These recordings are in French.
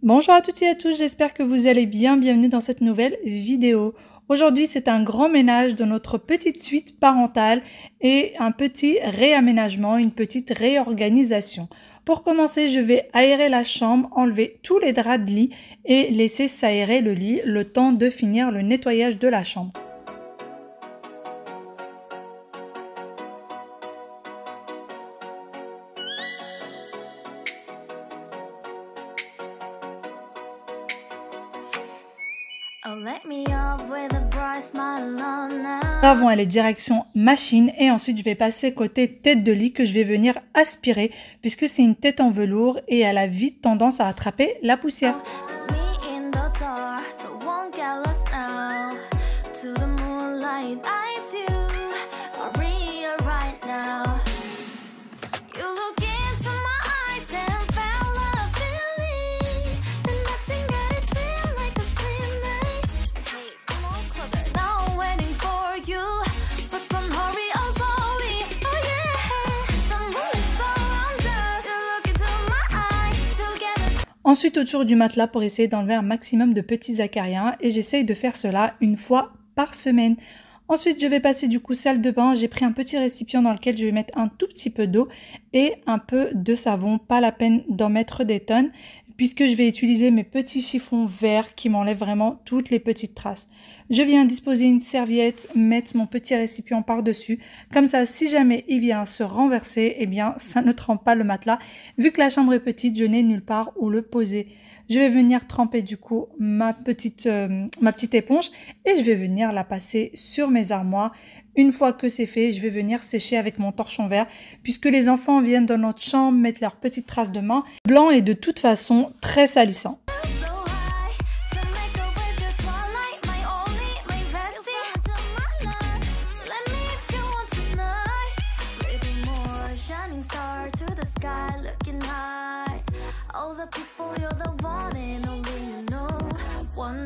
Bonjour à toutes et à tous, j'espère que vous allez bien. Bienvenue dans cette nouvelle vidéo. Aujourd'hui, c'est un grand ménage de notre petite suite parentale et un petit réaménagement, une petite réorganisation. Pour commencer, je vais aérer la chambre, enlever tous les draps de lit et laisser s'aérer le lit le temps de finir le nettoyage de la chambre. Avant aller direction machine et ensuite je vais passer côté tête de lit que je vais venir aspirer puisque c'est une tête en velours et elle a vite tendance à attraper la poussière. Ensuite autour du matelas pour essayer d'enlever un maximum de petits acariens et j'essaye de faire cela une fois par semaine. Ensuite je vais passer du coup salle de bain, j'ai pris un petit récipient dans lequel je vais mettre un tout petit peu d'eau et un peu de savon, pas la peine d'en mettre des tonnes puisque je vais utiliser mes petits chiffons verts qui m'enlèvent vraiment toutes les petites traces. Je viens disposer une serviette, mettre mon petit récipient par-dessus. Comme ça, si jamais il vient se renverser, eh bien, ça ne trempe pas le matelas. Vu que la chambre est petite, je n'ai nulle part où le poser. Je vais venir tremper du coup ma petite éponge et je vais venir la passer sur mes armoires. Une fois que c'est fait, je vais venir sécher avec mon torchon vert puisque les enfants viennent dans notre chambre mettre leurs petites traces de main. Blanc est de toute façon très salissant.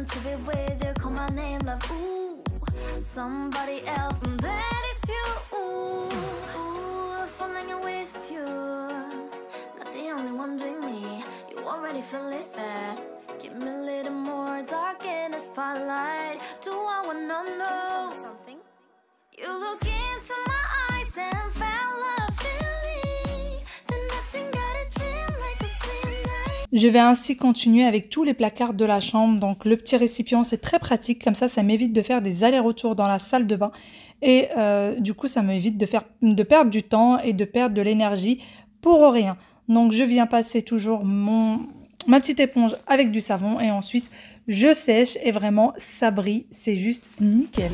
To be with you, call my name, love, ooh, somebody else, and that is you, ooh, falling with you, not the only one doing me, you already feel it there, give me a little more dark in the spotlight, do I wanna know something, you look into my eyes and fell a feeling, then nothing got a dream like a same night. Je vais ainsi continuer avec tous les placards de la chambre. Donc le petit récipient, c'est très pratique. Comme ça m'évite de faire des allers-retours dans la salle de bain. Et du coup, ça m'évite de perdre du temps et de perdre de l'énergie pour rien. Donc je viens passer toujours ma petite éponge avec du savon. Et ensuite, je sèche et vraiment, ça brille. C'est juste nickel.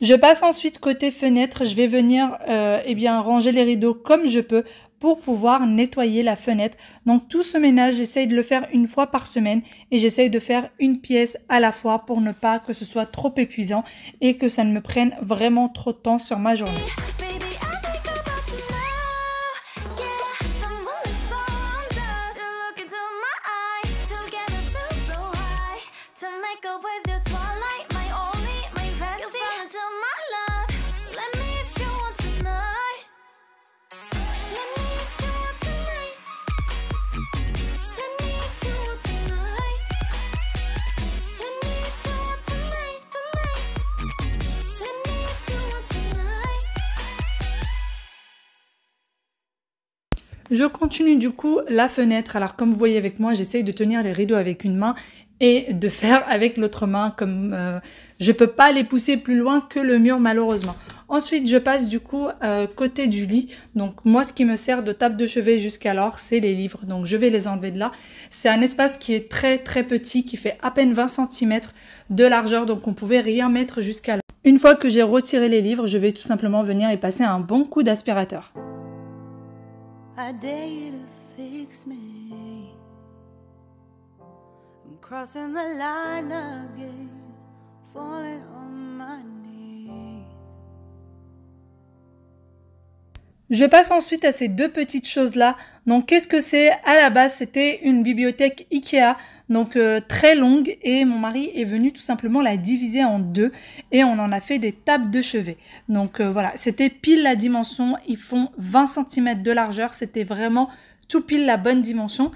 Je passe ensuite côté fenêtre, je vais venir ranger les rideaux comme je peux pour pouvoir nettoyer la fenêtre. Donc tout ce ménage, j'essaye de le faire une fois par semaine et j'essaye de faire une pièce à la fois pour ne pas que ce soit trop épuisant et que ça ne me prenne vraiment trop de temps sur ma journée. Je continue du coup la fenêtre. Alors comme vous voyez avec moi, j'essaye de tenir les rideaux avec une main et de faire avec l'autre main comme je peux pas les pousser plus loin que le mur malheureusement. Ensuite, je passe du coup côté du lit. Donc moi, ce qui me sert de table de chevet jusqu'alors, c'est les livres. Donc je vais les enlever de là. C'est un espace qui est très très petit, qui fait à peine 20 cm de largeur. Donc on pouvait rien mettre jusqu'à là. Une fois que j'ai retiré les livres, je vais tout simplement venir y passer un bon coup d'aspirateur. I dare you to fix me. I'm crossing the line again, falling on my knees. Je passe ensuite à ces deux petites choses-là. Donc, qu'est-ce que c'est? À la base, c'était une bibliothèque Ikea, donc très longue, et mon mari est venu tout simplement la diviser en deux, et on en a fait des tables de chevet. Donc voilà, c'était pile la dimension, ils font 20 cm de largeur, c'était vraiment tout pile la bonne dimension.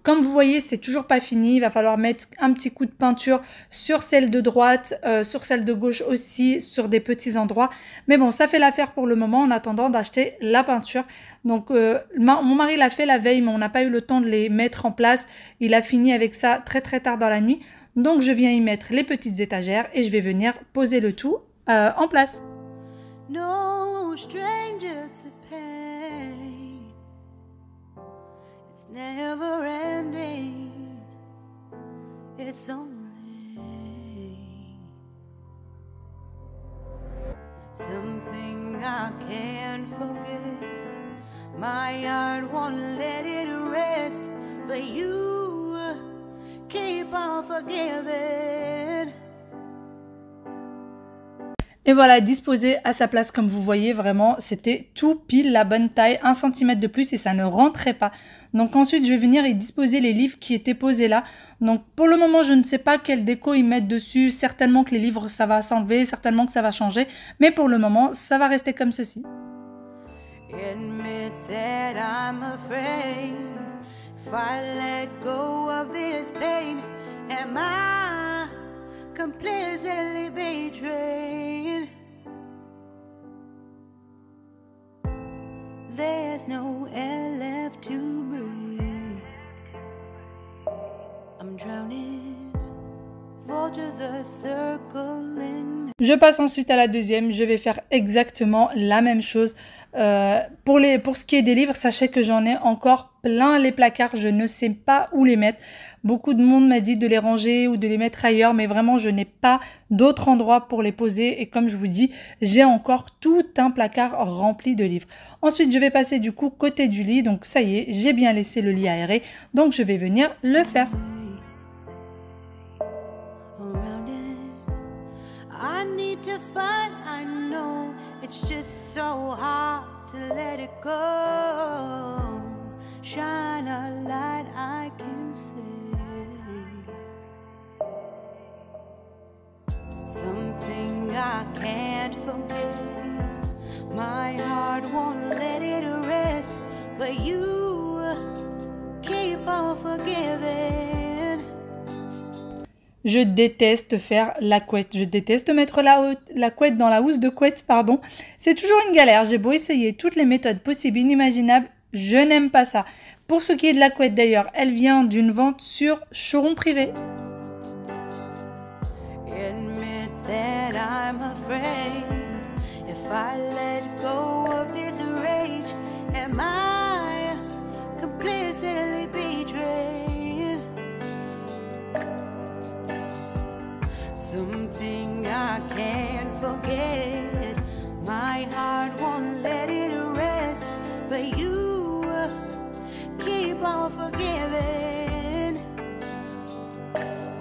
Comme vous voyez, c'est toujours pas fini. Il va falloir mettre un petit coup de peinture sur celle de droite, sur celle de gauche aussi, sur des petits endroits. Mais bon, ça fait l'affaire pour le moment en attendant d'acheter la peinture. Donc, mon mari l'a fait la veille, mais on n'a pas eu le temps de les mettre en place. Il a fini avec ça très très tard dans la nuit. Donc, je viens y mettre les petites étagères et je vais venir poser le tout en place. No stranger to pain. It's never ending. It's only something I can't forget. My heart won't let it rest, but you keep on forgiving. Et voilà, disposé à sa place comme vous voyez, vraiment, c'était tout pile la bonne taille, 1 cm de plus et ça ne rentrait pas. Donc ensuite, je vais venir y disposer les livres qui étaient posés là. Donc pour le moment, je ne sais pas quelle déco ils mettent dessus. Certainement que les livres, ça va s'enlever, certainement que ça va changer. Mais pour le moment, ça va rester comme ceci. Admit that I'm afraid if I let go of this pain, am I completely betrayed? There's no air left to breathe. I'm drowning. Vultures are circling. Je passe ensuite à la deuxième. Je vais faire exactement la même chose. Pour ce qui est des livres, sachez que j'en ai encore plein les placards. Je ne sais pas où les mettre. Beaucoup de monde m'a dit de les ranger ou de les mettre ailleurs, mais vraiment, je n'ai pas d'autre endroit pour les poser. Et comme je vous dis, j'ai encore tout un placard rempli de livres. Ensuite, je vais passer du coup côté du lit. Donc ça y est, j'ai bien laissé le lit aéré. Donc je vais venir le faire. I need to fight, I know it's just so hard to let it go. Shine a light I can see. Something I can't forget. My heart won't let it rest, but you keep on forgiving. Je déteste faire la couette. Je déteste mettre la couette dans la housse de couette, pardon. C'est toujours une galère. J'ai beau essayer toutes les méthodes possibles et inimaginables, je n'aime pas ça. Pour ce qui est de la couette d'ailleurs, elle vient d'une vente sur Choron Privé. Admit that I'm afraid if I let go of this rage, am I completely betrayed? Something I can't forget. My heart won't let it rest, but you keep on forgiving.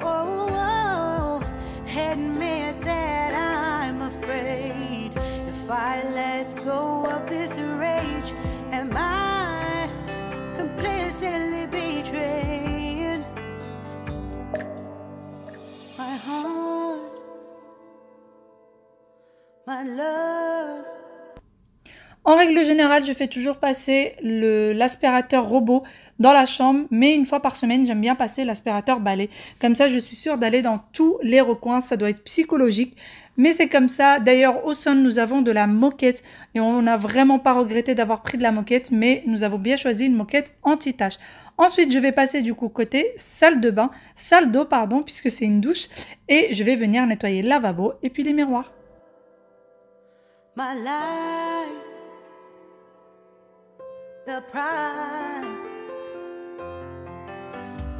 Oh, admit that I'm afraid if I let go of this rage, am I completely betrayed? My heart, my love. En règle générale, je fais toujours passer l'aspirateur robot dans la chambre, mais une fois par semaine, j'aime bien passer l'aspirateur balai. Comme ça, je suis sûre d'aller dans tous les recoins. Ça doit être psychologique, mais c'est comme ça. D'ailleurs, au Son, nous avons de la moquette et on n'a vraiment pas regretté d'avoir pris de la moquette, mais nous avons bien choisi une moquette anti-tache. Ensuite, je vais passer du coup côté salle d'eau, pardon, puisque c'est une douche, et je vais venir nettoyer le lavabo et puis les miroirs. my life, the price.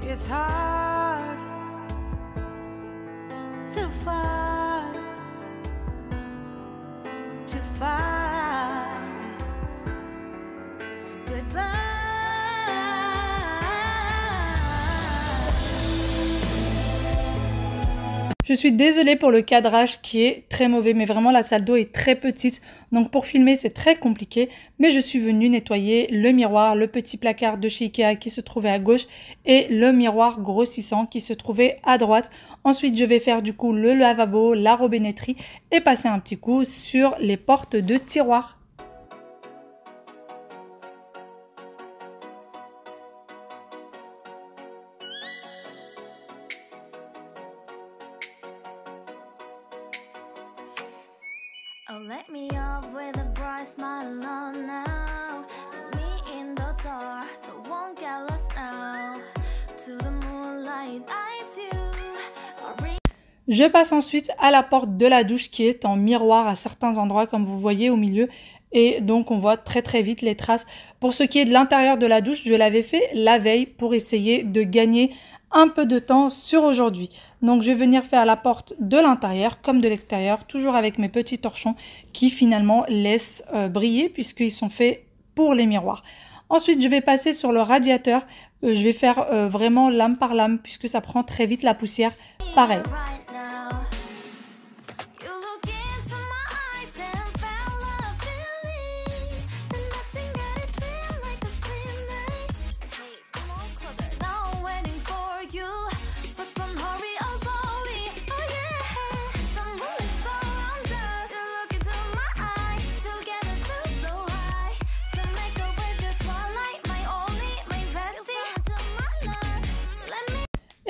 It's hard to fight goodbye. Je suis désolée pour le cadrage qui est très mauvais, mais vraiment la salle d'eau est très petite, donc pour filmer c'est très compliqué, mais je suis venue nettoyer le miroir, le petit placard de chez Ikea qui se trouvait à gauche et le miroir grossissant qui se trouvait à droite. Ensuite je vais faire du coup le lavabo, la robinetterie et passer un petit coup sur les portes de tiroirs. Oh, let me up with a bright smile on now. Put me in the dark, so won't get lost now. To the moonlight, I see you. Je passe ensuite à la porte de la douche qui est en miroir à certains endroits comme vous voyez au milieu. Et donc on voit très vite les traces. Pour ce qui est de l'intérieur de la douche, je l'avais fait la veille pour essayer de gagner un peu de temps sur aujourd'hui. Donc je vais venir faire la porte de l'intérieur comme de l'extérieur, toujours avec mes petits torchons qui finalement laissent briller puisqu'ils sont faits pour les miroirs. Ensuite je vais passer sur le radiateur, je vais faire vraiment lame par lame puisque ça prend très vite la poussière, pareil.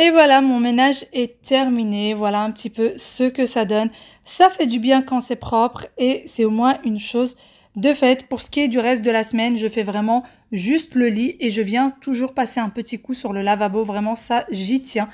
Et voilà, mon ménage est terminé. Voilà un petit peu ce que ça donne. Ça fait du bien quand c'est propre et c'est au moins une chose de fait. Pour ce qui est du reste de la semaine, je fais vraiment juste le lit et je viens toujours passer un petit coup sur le lavabo. Vraiment, ça, j'y tiens.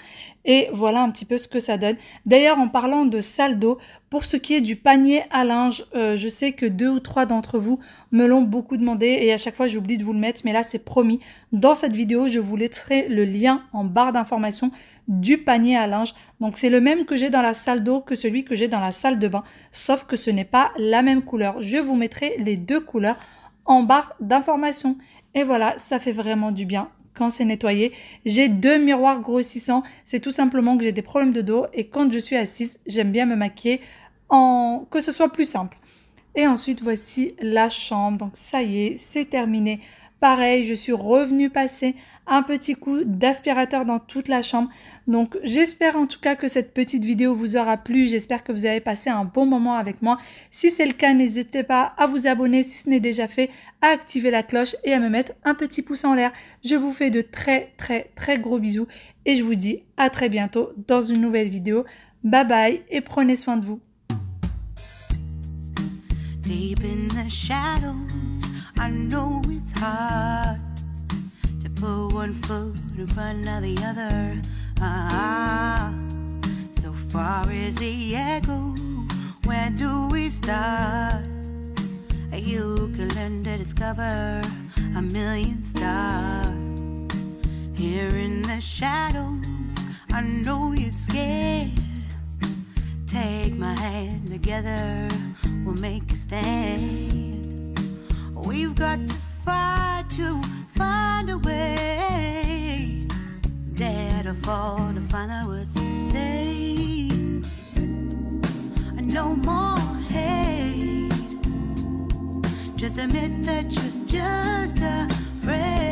Et voilà un petit peu ce que ça donne. D'ailleurs, en parlant de salle d'eau, pour ce qui est du panier à linge, je sais que 2 ou 3 d'entre vous me l'ont beaucoup demandé et à chaque fois j'oublie de vous le mettre, mais là c'est promis. Dans cette vidéo, je vous laisserai le lien en barre d'information du panier à linge. Donc c'est le même que j'ai dans la salle d'eau que celui que j'ai dans la salle de bain, sauf que ce n'est pas la même couleur. Je vous mettrai les 2 couleurs en barre d'information. Et voilà, ça fait vraiment du bien quand c'est nettoyé. J'ai 2 miroirs grossissants. C'est tout simplement que j'ai des problèmes de dos et quand je suis assise, j'aime bien me maquiller que ce soit plus simple. Et ensuite, voici la chambre. Donc ça y est, c'est terminé. Pareil, je suis revenue passer un petit coup d'aspirateur dans toute la chambre. Donc j'espère en tout cas que cette petite vidéo vous aura plu. J'espère que vous avez passé un bon moment avec moi. Si c'est le cas, n'hésitez pas à vous abonner si ce n'est déjà fait, à activer la cloche et à me mettre un petit pouce en l'air. Je vous fais de très gros bisous et je vous dis à très bientôt dans une nouvelle vidéo. Bye bye et prenez soin de vous. Deep in the shadows, I know it's hard to put one foot in front of the other. So far as the echo, where do we start? You can learn to discover a million stars. Here in the shadows, I know you're scared. Take my hand, together we'll make a stand. We've got to fight to find a way. Dare to fall to find out what to say. No more hate. Just admit that you're just afraid.